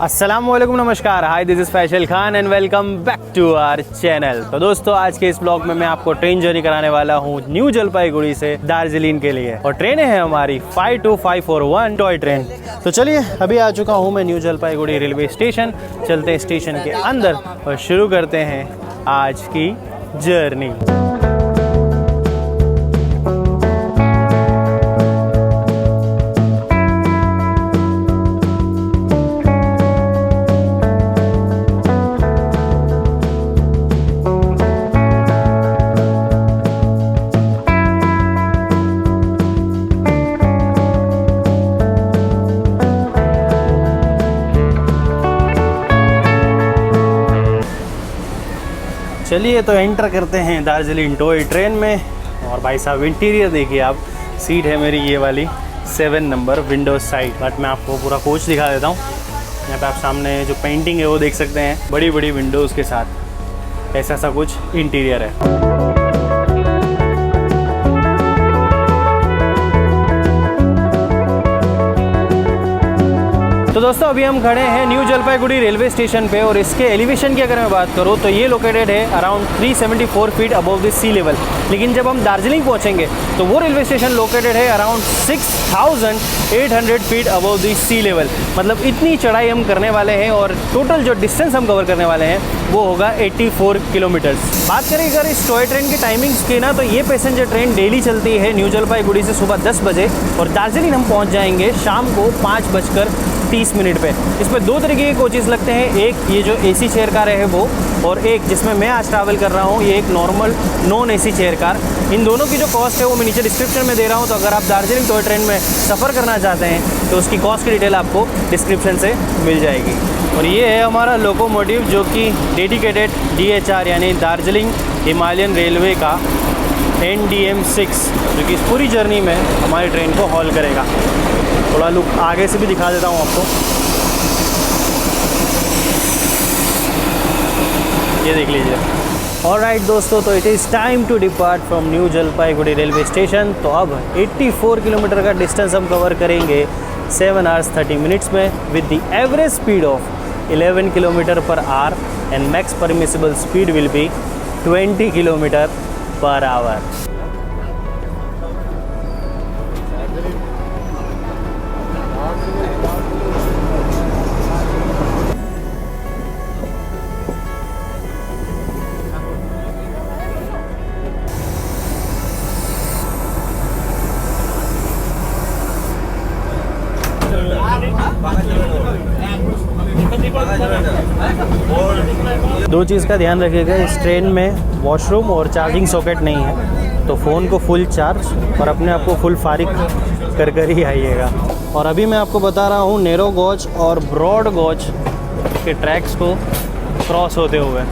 अस्सलामुअलैकुम, नमस्कार, hi, this is Faisal Khan and welcome back to our channel. तो दोस्तों, आज के इस ब्लॉग में मैं आपको ट्रेन जर्नी कराने वाला हूँ न्यू जलपाईगुड़ी से दार्जिलिंग के लिए। और ट्रेनें हैं हमारी 52541 टॉय ट्रेन। तो चलिए, अभी आ चुका हूँ मैं न्यू जलपाईगुड़ी रेलवे स्टेशन। चलते हैं स्टेशन के अंदर और शुरू करते हैं आज की जर्नी। चलिए, तो एंटर करते हैं दार्जिलिंग टॉय ट्रेन में। और भाई साहब, इंटीरियर देखिए आप। सीट है मेरी ये वाली 7 नंबर विंडो साइड। बट मैं आपको पूरा कोच दिखा देता हूँ। यहाँ पे आप सामने जो पेंटिंग है वो देख सकते हैं, बड़ी बड़ी विंडोज़ के साथ ऐसा सा कुछ इंटीरियर है। तो दोस्तों, अभी हम खड़े हैं न्यू जलपाईगुड़ी रेलवे स्टेशन पे। और इसके एलिवेशन की अगर मैं बात करूँ तो ये लोकेटेड है around 374 feet above the sea level. लेकिन जब हम दार्जिलिंग पहुँचेंगे तो वो रेलवे स्टेशन लोकेटेड है around 6800 feet above the sea level. मतलब इतनी चढ़ाई हम करने वाले हैं। और टोटल जो डिस्टेंस हम कवर करने वाले हैं वो होगा 84 किलोमीटर्स। बात करें अगर इस टॉय ट्रेन की टाइमिंग्स की ना, तो ये पैसेंजर ट्रेन डेली चलती है न्यू जलपाईगुड़ी से सुबह 10 बजे। और दार्जिलिंग हम पहुँच जाएंगे शाम को 5:30 पे। इसमें दो तरीके के कोचेस लगते हैं। एक ये जो एसी चेयर कार है वो, और एक जिसमें मैं आज ट्रैवल कर रहा हूँ, ये एक normal non AC chair car. इन दोनों की जो कॉस्ट है वो मैं नीचे डिस्क्रिप्शन में दे रहा हूँ। तो अगर आप दार्जिलिंग टॉय ट्रेन में सफ़र करना चाहते हैं तो उसकी कॉस्ट की डिटेल आपको डिस्क्रिप्शन से मिल जाएगी। और ये है हमारा लोकोमोटिव, जो कि डेडिकेटेड DHR यानी दार्जिलिंग हिमालयन रेलवे का NDM6, जो कि इस पूरी जर्नी में हमारी ट्रेन को हॉल करेगा। थोड़ा लुक आगे से भी दिखा देता हूँ आपको, ये देख लीजिए। ऑलराइट दोस्तों, तो it is time to depart from New Jalpaiguri railway station. तो अब 84 किलोमीटर का डिस्टेंस हम कवर करेंगे 7 hours 30 minutes में, with the average speed of 11 kilometre per hour and max permissible speed will be 20 kilometre per hour. दो चीज़ का ध्यान रखिएगा, इस ट्रेन में वॉशरूम और चार्जिंग सॉकेट नहीं है। तो फ़ोन को फुल चार्ज और अपने आप को फुल फारिग कर ही आइएगा। और अभी मैं आपको बता रहा हूँ नैरो गॉज और ब्रॉड गॉज के ट्रैक्स को क्रॉस होते हुए।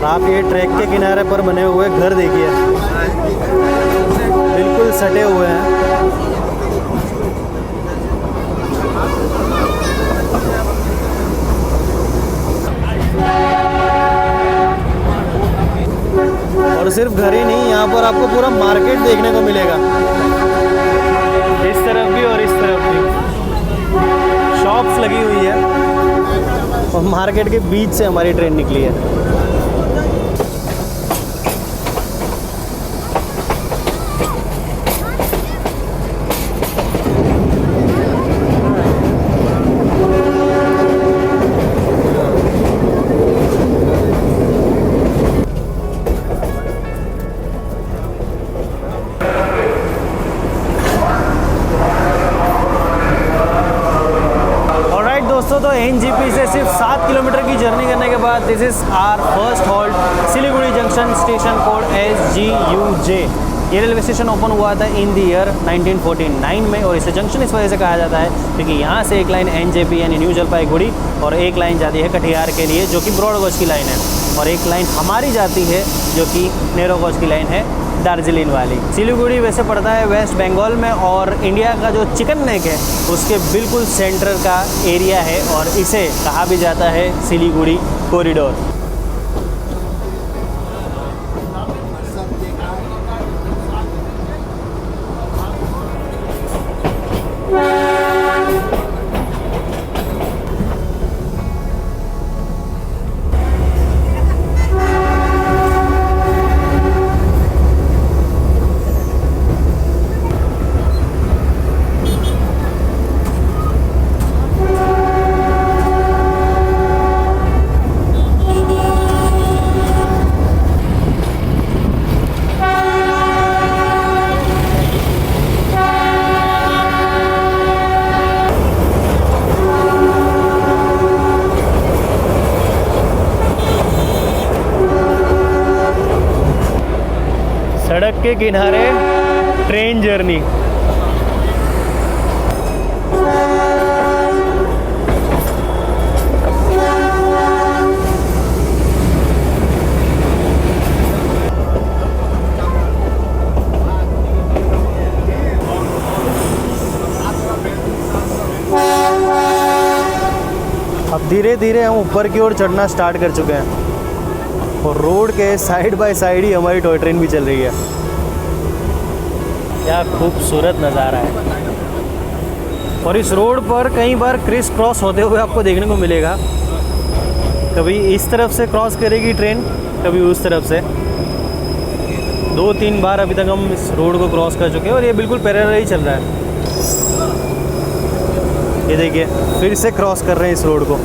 आप ये ट्रैक के किनारे पर बने हुए घर देखिए, बिल्कुल सटे हुए हैं। और सिर्फ घर ही नहीं, यहाँ पर आपको पूरा मार्केट देखने को मिलेगा। इस तरफ भी और इस तरफ भी शॉप्स लगी हुई है। और मार्केट के बीच से हमारी ट्रेन निकली है। दोस्तों, तो NGP से सिर्फ 7 किलोमीटर की जर्नी करने के बाद this is our first halt Siliguri junction, station code SGUJ। ये रेलवे स्टेशन ओपन हुआ था इन द ईयर 1949 में। और इसे जंक्शन इस वजह से कहा जाता है क्योंकि यहाँ से एक लाइन NJP यानी न्यू जलपाईगुड़ी और एक लाइन जाती है कटिहार के लिए, जो कि ब्रॉड गॉज की लाइन है। और एक लाइन हमारी जाती है जो कि नैरो गॉज की लाइन है दार्जिलिंग वाली। सिलीगुड़ी वैसे पड़ता है वेस्ट बंगाल में और इंडिया का जो चिकन नेक है उसके बिल्कुल सेंटर का एरिया है और इसे कहा भी जाता है सिलीगुड़ी कॉरिडोर। सड़क के किनारे ट्रेन जर्नी। अब धीरे धीरे हम ऊपर की ओर चढ़ना स्टार्ट कर चुके हैं और रोड के साइड बाय साइड ही हमारी टॉय ट्रेन भी चल रही है। क्या खूबसूरत नज़ारा है। और इस रोड पर कई बार क्रिस क्रॉस होते हुए आपको देखने को मिलेगा। कभी इस तरफ से क्रॉस करेगी ट्रेन, कभी उस तरफ से। 2-3 बार अभी तक हम इस रोड को क्रॉस कर चुके हैं और ये बिल्कुल पैरेलल ही चल रहा है। ये देखिए फिर से क्रॉस कर रहे हैं इस रोड को।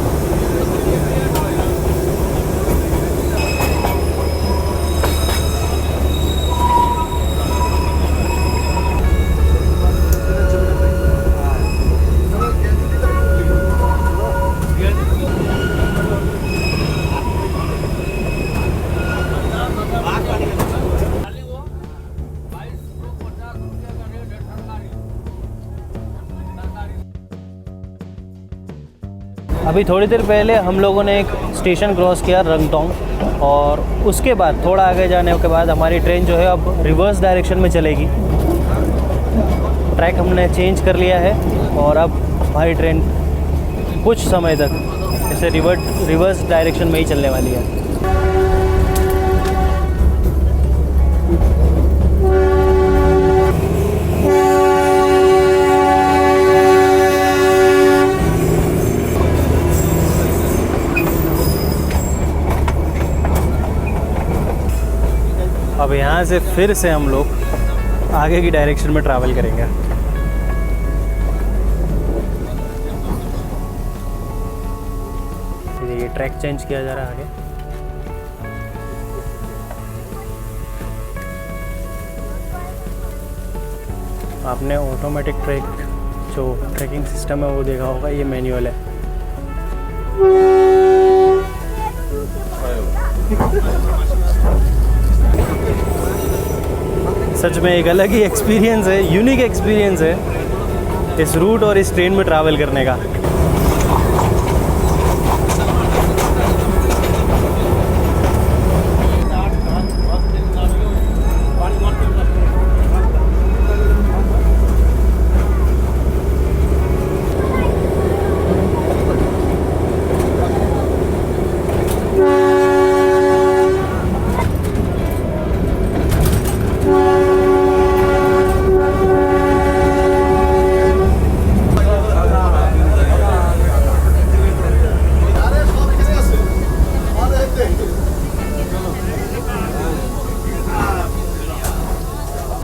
अभी थोड़ी देर पहले हम लोगों ने एक स्टेशन क्रॉस किया रंगटोंग और उसके बाद थोड़ा आगे जाने के बाद हमारी ट्रेन जो है अब रिवर्स डायरेक्शन में चलेगी। ट्रैक हमने चेंज कर लिया है और अब हमारी ट्रेन कुछ समय तक ऐसे रिवर्स डायरेक्शन में ही चलने वाली है। अब यहाँ से फिर से हम लोग आगे की डायरेक्शन में ट्रैवल करेंगे। ये ट्रैक चेंज किया जा रहा है आगे। आपने ऑटोमेटिक ट्रैक जो ट्रैकिंग सिस्टम है वो देखा होगा, ये मैनुअल है। सच में एक अलग ही एक्सपीरियंस है, यूनिक एक्सपीरियंस है इस रूट और इस ट्रेन में ट्रैवल करने का।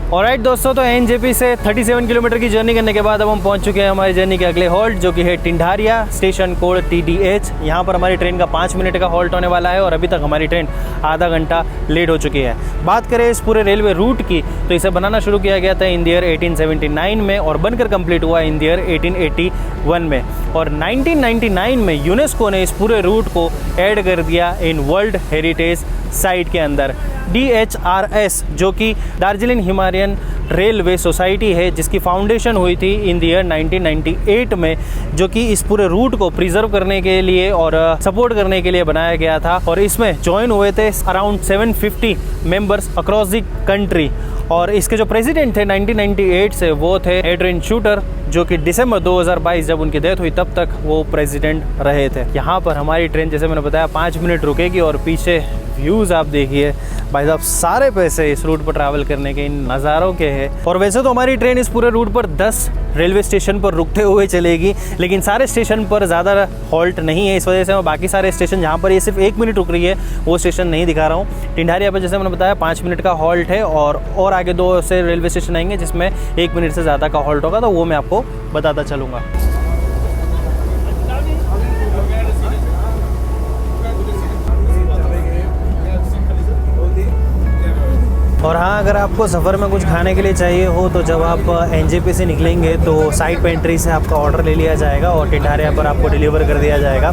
ऑलराइट दोस्तों, तो एनजेपी से 37 किलोमीटर की जर्नी करने के बाद अब हम पहुंच चुके हैं हमारी जर्नी के अगले हॉल्ट, जो कि है टिंडारिया, स्टेशन कोड TDH। यहाँ पर हमारी ट्रेन का 5 मिनट का हॉल्ट होने वाला है और अभी तक हमारी ट्रेन आधा घंटा लेट हो चुकी है। बात करें इस पूरे रेलवे रूट की, तो इसे बनाना शुरू किया गया था इन द ईयर 1879 में और बनकर कंप्लीट हुआ इन द ईयर 1881 में। और 1999 में यूनेस्को ने इस पूरे रूट को ऐड कर दिया इन वर्ल्ड हेरिटेज साइट के अंदर। DHRS, जो कि दार्जिलिंग हिमालयन रेलवे सोसाइटी है, जिसकी फाउंडेशन हुई थी इन द ईयर 1998 में, जो कि इस पूरे रूट को प्रिजर्व करने के लिए और सपोर्ट करने के लिए बनाया गया था। और इसमें ज्वाइन हुए थे around 750 members across the country. और इसके जो प्रेसिडेंट थे 1998 से, वो थे एड्रियन शूटर, जो कि दिसंबर 2022 जब उनकी डेथ हुई तब तक वो प्रेसिडेंट रहे थे। यहाँ पर हमारी ट्रेन, जैसे मैंने बताया, 5 मिनट रुकेगी और पीछे व्यूज़ आप देखिए भाई साहब, सारे पैसे इस रूट पर ट्रैवल करने के, इन नज़ारों के हैं। और वैसे तो हमारी ट्रेन इस पूरे रूट पर 10 रेलवे स्टेशन पर रुकते हुए चलेगी, लेकिन सारे स्टेशन पर ज़्यादा हॉल्ट नहीं है। इस वजह से मैं बाकी सारे स्टेशन जहाँ पर ये सिर्फ 1 मिनट रुक रही है वो स्टेशन नहीं दिखा रहा हूँ। टिंडारिया पर जैसे मैंने बताया 5 मिनट का हॉल्ट है, और आगे 2 से रेलवे स्टेशन आएंगे जिसमें 1 मिनट से ज़्यादा का हॉल्ट होगा, तो वो मैं आपको बताता चलूँगा। और हाँ, अगर आपको सफ़र में कुछ खाने के लिए चाहिए हो तो जब आप NJP से निकलेंगे तो साइड पेंट्री से आपका ऑर्डर ले लिया जाएगा और टिंडारिया पर आपको डिलीवर कर दिया जाएगा।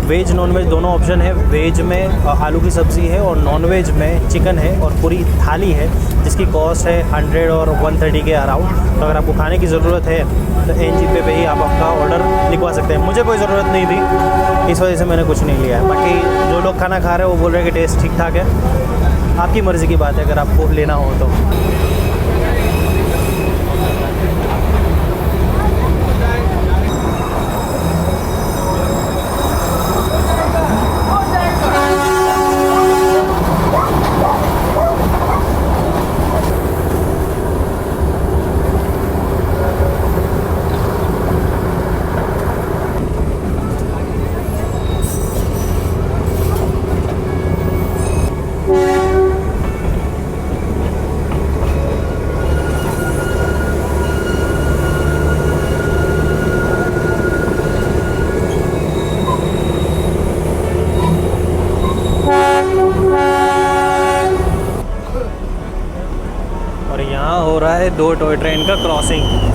वेज नॉन वेज दोनों ऑप्शन है। वेज में आलू की सब्ज़ी है और नॉन वेज में चिकन है और पूरी थाली है, जिसकी कॉस्ट है 100 और 130 के अराउंड। तो अगर आपको खाने की ज़रूरत है तो NJP पे ही आप आपका ऑर्डर लिखवा सकते हैं। मुझे कोई ज़रूरत नहीं थी, इस वजह से मैंने कुछ नहीं लिया है। बाकी जो लोग खाना खा रहे हैं वो बोल रहे हैं कि टेस्ट ठीक ठाक है। आपकी मर्ज़ी की बात है अगर आपको लेना हो तो। हो रहा है 2 टॉय ट्रेन का क्रॉसिंग।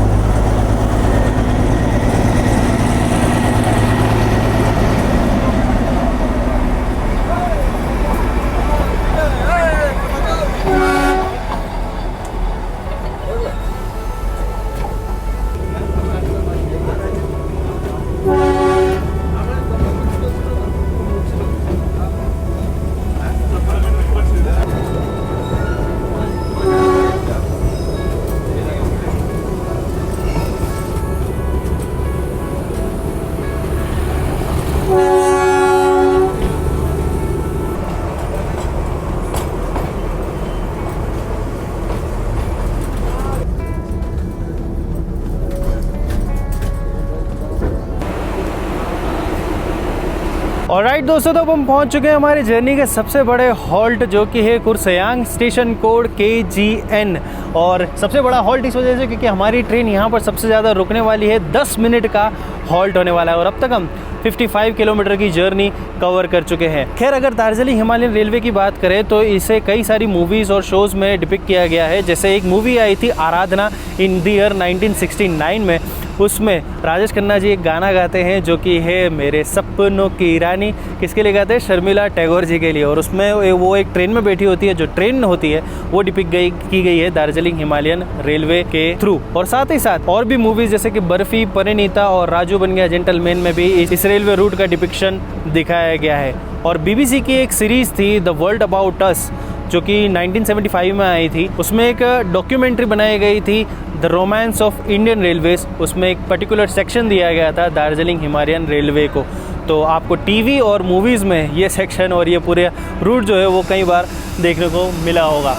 ऑलराइट दोस्तों, तो अब हम पहुंच चुके हैं हमारी जर्नी के सबसे बड़े हॉल्ट, जो कि है कुर्सेयांग, स्टेशन कोड KGN। और सबसे बड़ा हॉल्ट इस वजह से क्योंकि हमारी ट्रेन यहाँ पर सबसे ज़्यादा रुकने वाली है। 10 मिनट का हॉल्ट होने वाला है और अब तक हम 55 किलोमीटर की जर्नी कवर कर चुके हैं। खैर, अगर दार्जिलिंग हिमालयन रेलवे की बात करें तो इसे कई सारी मूवीज़ और शोज़ में डिपिक्ट किया गया है। जैसे एक मूवी आई थी आराधना इन द ईयर 1969 में, उसमें राजेश खन्ना जी एक गाना गाते हैं जो कि है मेरे सपनों की रानी। किसके लिए गाते हैं? शर्मिला टैगोर जी के लिए। और उसमें वो एक ट्रेन में बैठी होती है, जो ट्रेन होती है वो डिपिक्ट की गई है दार्जिलिंग हिमालयन रेलवे के थ्रू। और साथ ही साथ और भी मूवीज़ जैसे कि बर्फी, परिणीता और राजू बन गया जेंटलमैन में भी इस रेलवे रूट का डिपिक्शन दिखाया गया है। और BBC की एक सीरीज़ थी द वर्ल्ड अबाउट अस, जो कि 1975 में आई थी। उसमें एक डॉक्यूमेंट्री बनाई गई थी the romance of Indian railways. उसमें एक पर्टिकुलर सेक्शन दिया गया था दार्जिलिंग हिमालयन रेलवे को। तो आपको टीवी और मूवीज़ में ये सेक्शन और ये पूरे रूट जो है वो कई बार देखने को मिला होगा।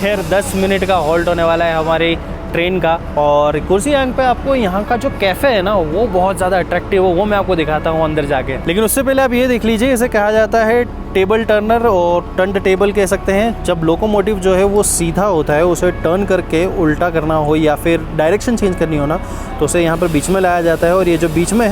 खैर, 10 मिनट का हॉल्ट होने वाला है हमारी ट्रेन का। और कुर्सेयांग पे आपको यहाँ का जो कैफ़े है ना, वो बहुत ज़्यादा अट्रैक्टिव है, वो मैं आपको दिखाता हूँ अंदर जाके। लेकिन उससे पहले आप ये देख लीजिए, इसे कहा जाता है टेबल टर्नर और टर्न टेबल कह सकते हैं। जब लोकोमोटिव जो है वो सीधा होता है, उसे टर्न करके उल्टा करना हो या फिर डायरेक्शन चेंज करनी हो ना, तो उसे यहाँ पर बीच में लाया जाता है। और ये जो बीच में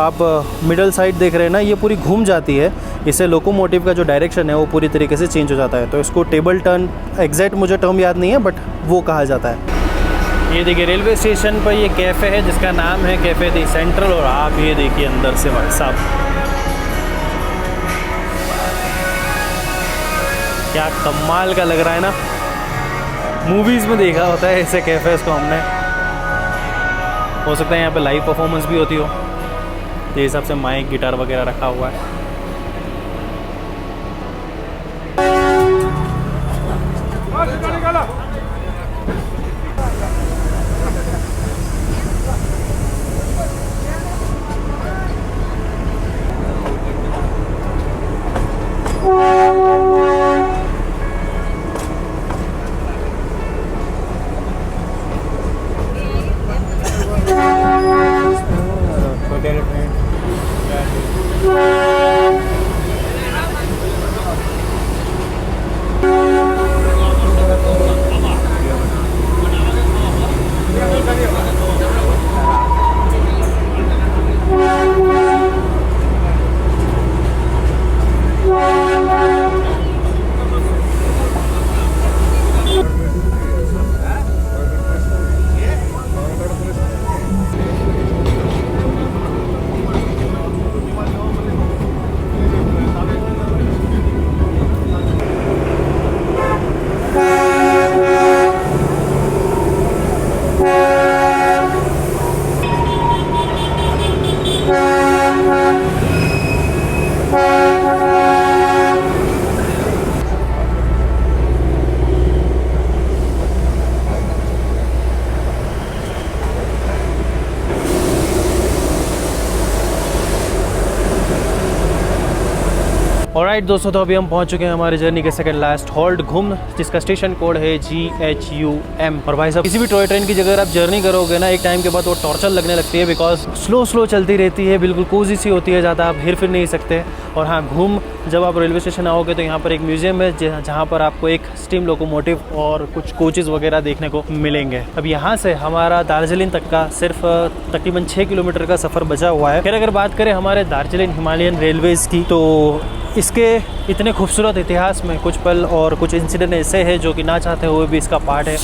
आप मिडल साइड देख रहे हैं ना, ये पूरी घूम जाती है। इससे लोकोमोटिव का जो डायरेक्शन है वो पूरी तरीके से चेंज हो जाता है। तो इसको टेबल टर्न, एग्जैक्ट मुझे टर्म याद नहीं है, बट वो कहा जाता है। ये देखिए रेलवे स्टेशन पर ये कैफ़े है जिसका नाम है कैफ़े दी सेंट्रल। और आप ये देखिए अंदर से भाई साहब, क्या कमाल का लग रहा है ना, मूवीज़ में देखा होता है ऐसे कैफ़ेज़ को हमने। हो सकता है यहाँ पे लाइव परफॉर्मेंस भी होती हो, तो हिसाब से माइक गिटार वगैरह रखा हुआ है। ऑलराइट दोस्तों, तो अभी हम पहुंच चुके हैं हमारी जर्नी के सेकंड लास्ट हॉल्ट घूम, जिसका स्टेशन कोड है GHUM। और भाई साहब, किसी भी टॉय ट्रेन की जगह आप जर्नी करोगे ना, एक टाइम के बाद वो टॉर्चर लगने लगती है, बिकॉज स्लो चलती रहती है, बिल्कुल कोजी सी होती है, ज़्यादा आप हिर फिर नहीं सकते। और हाँ, घूम जब आप रेलवे स्टेशन आओगे तो यहाँ पर एक म्यूजियम है जहाँ पर आपको एक स्टीम लोकोमोटिव और कुछ कोचेज़ वगैरह देखने को मिलेंगे। अब यहाँ से हमारा दार्जिलिंग तक का सिर्फ तकरीबन 6 किलोमीटर का सफ़र बचा हुआ है। फिर अगर बात करें हमारे दार्जिलिंग हिमालयन रेलवेज़ की, तो इसके इतने खूबसूरत इतिहास में कुछ पल और कुछ इंसिडेंट ऐसे हैं जो कि ना चाहते हुए भी इसका पार्ट है।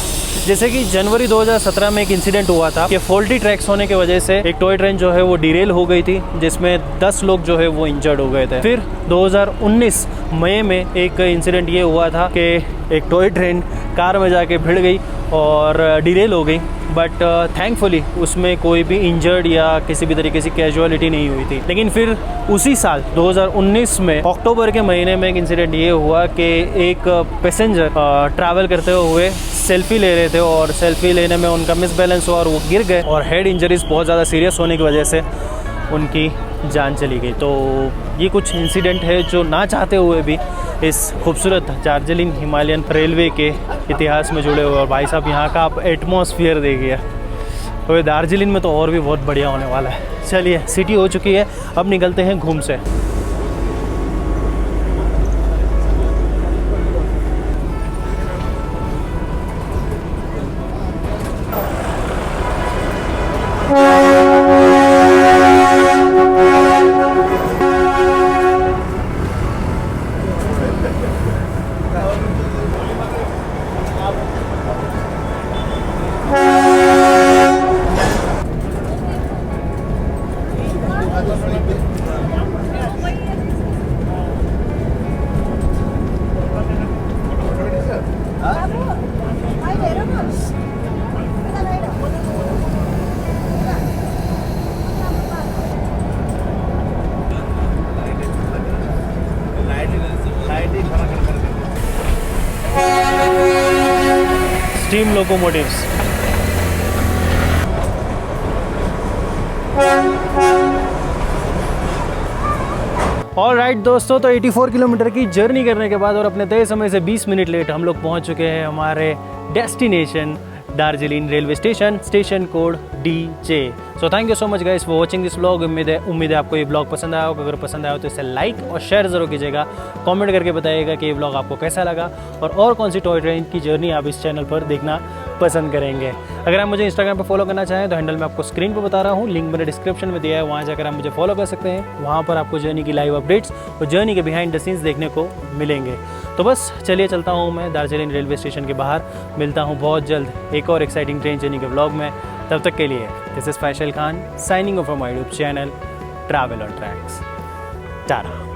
जैसे कि जनवरी 2017 में एक इंसिडेंट हुआ था कि फॉल्टी ट्रैक्स होने की वजह से एक टॉय ट्रेन जो है वो डिरेल हो गई थी, जिसमें 10 लोग जो है वो इंजर्ड हो गए थे। फिर 2019 मई में एक इंसिडेंट ये हुआ था कि एक टॉय ट्रेन कार में जाके भिड़ गई और डिरेल हो गई, बट थैंकफुली उसमें कोई भी इंजर्ड या किसी भी तरीके से कैजुअलिटी नहीं हुई थी। लेकिन फिर उसी साल 2019 में अक्टूबर के महीने में एक इंसिडेंट ये हुआ कि एक पैसेंजर ट्रैवल करते हुए सेल्फी ले रहे थे और सेल्फी लेने में उनका मिसबैलेंस हुआ और वो गिर गए और हेड इंजरीज बहुत ज़्यादा सीरियस होने की वजह से उनकी जान चली गई। तो ये कुछ इंसिडेंट है जो ना चाहते हुए भी इस खूबसूरत दार्जिलिंग हिमालयन रेलवे के इतिहास में जुड़े हुए। और भाई साहब, यहाँ का आप एटमॉस्फेयर देखिए, तो दार्जिलिंग में तो और भी बहुत बढ़िया होने वाला है। चलिए, सिटी हो चुकी है, अब निकलते हैं घूम से। Steam locomotives. ऑलराइट दोस्तों, तो 84 किलोमीटर की जर्नी करने के बाद और अपने तय समय से 20 मिनट लेट हम लोग पहुंच चुके हैं हमारे destination Darjeeling railway station, station code DJ। So thank you so much guys for watching this vlog. उम्मीद है आपको ये व्लॉग पसंद आया होगा। अगर पसंद आया हो तो इसे लाइक और शेयर ज़रूर कीजिएगा। कमेंट करके बताइएगा कि ये व्लॉग आपको कैसा लगा और कौन सी टॉय ट्रेन की जर्नी आप इस चैनल पर देखना पसंद करेंगे। अगर आप मुझे इंस्टाग्राम पर फॉलो करना चाहें तो हैंडल मैं आपको स्क्रीन पर बता रहा हूँ, लिंक मैंने डिस्क्रिप्शन में दिया है, वहाँ जाकर आप मुझे फॉलो कर सकते हैं। वहाँ पर आपको जर्नी की लाइव अपडेट्स और जर्नी के बिहाइंड द सीन्स देखने को मिलेंगे। तो बस चलिए, चलता हूँ मैं दार्जिलिंग रेलवे स्टेशन के बाहर। मिलता हूँ बहुत जल्द एक और एक्साइटिंग ट्रेन जर्नी के व्लॉग में। तब तक के लिए this is Faisal Khan signing off from my YouTube channel travel on tracks. Tata.